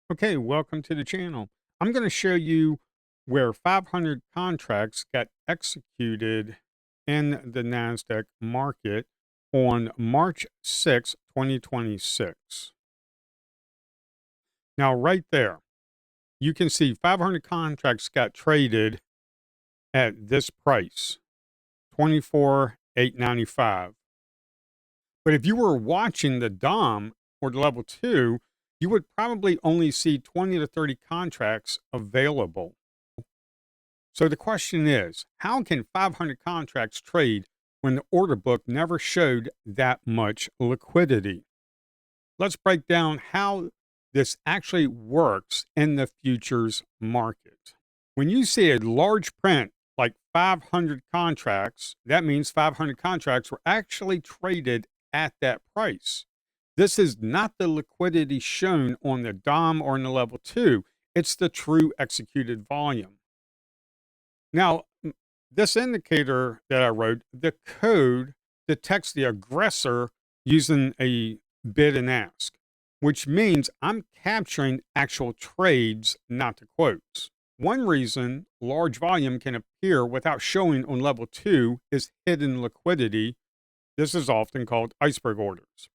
Okay, welcome to the channel. I'm going to show you where 500 contracts got executed in the NASDAQ market on March 6, 2026. Now, right there, you can see 500 contracts got traded at this price, 24,895. But if you were watching the DOM or the level 2, you would probably only see 20 to 30 contracts available. So the question is, how can 500 contracts trade when the order book never showed that much liquidity? Let's break down how this actually works in the futures market. When you see a large print like 500 contracts, that means 500 contracts were actually traded at that price. This is not the liquidity shown on the DOM or in the level 2. It's the true executed volume. Now, this indicator that I wrote, the code detects the aggressor using a bid and ask, which means I'm capturing actual trades, not the quotes. One reason large volume can appear without showing on level 2 is hidden liquidity. This is often called iceberg orders.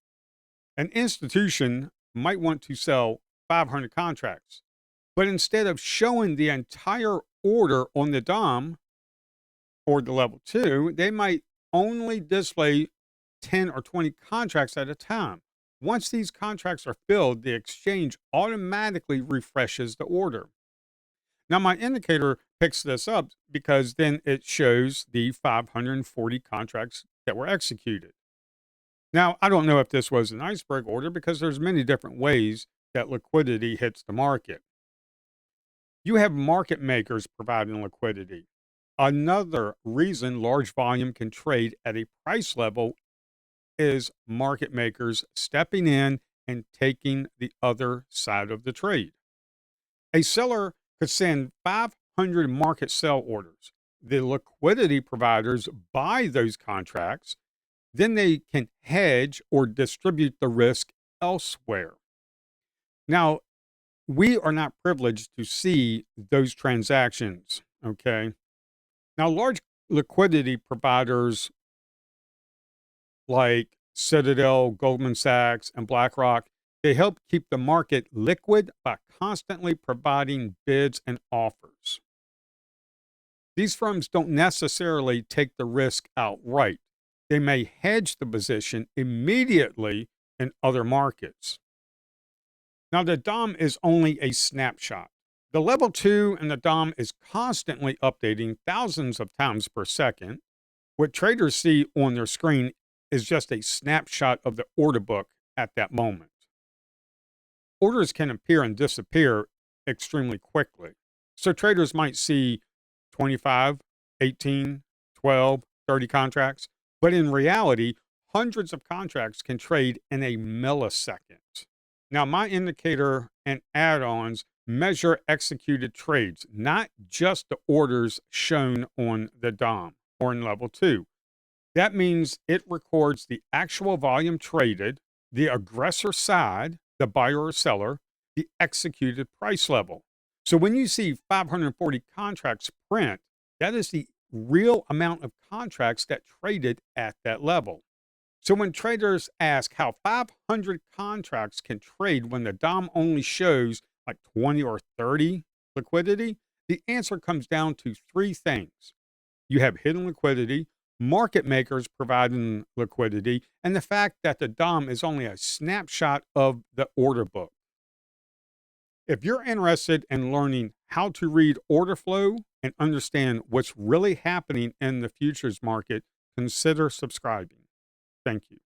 An institution might want to sell 500 contracts, but instead of showing the entire order on the DOM or the level 2, they might only display 10 or 20 contracts at a time. Once these contracts are filled, the exchange automatically refreshes the order. Now, my indicator picks this up because then it shows the 540 contracts that were executed. Now, I don't know if this was an iceberg order because there's many different ways that liquidity hits the market. You have market makers providing liquidity. Another reason large volume can trade at a price level is market makers stepping in and taking the other side of the trade. A seller could send 500 market sell orders. The liquidity providers buy those contracts, then they can hedge or distribute the risk elsewhere. Now, we are not privileged to see those transactions, okay? Now, large liquidity providers like Citadel, Goldman Sachs, and BlackRock, they help keep the market liquid by constantly providing bids and offers. These firms don't necessarily take the risk outright. They may hedge the position immediately in other markets. Now, the DOM is only a snapshot. The level 2 and the DOM is constantly updating thousands of times per second. What traders see on their screen is just a snapshot of the order book at that moment. Orders can appear and disappear extremely quickly. So traders might see 25, 18, 12, 30 contracts, but in reality, hundreds of contracts can trade in a millisecond. Now, my indicator and add-ons measure executed trades, not just the orders shown on the DOM or in level 2. That means it records the actual volume traded, the aggressor side, the buyer or seller, the executed price level. So when you see 540 contracts print, that is the real amount of contracts that traded at that level. So when traders ask how 500 contracts can trade when the DOM only shows like 20 or 30 liquidity, the answer comes down to three things. You have hidden liquidity, market makers providing liquidity, and the fact that the DOM is only a snapshot of the order book. If you're interested in learning how to read order flow and understand what's really happening in the futures market, consider subscribing. Thank you.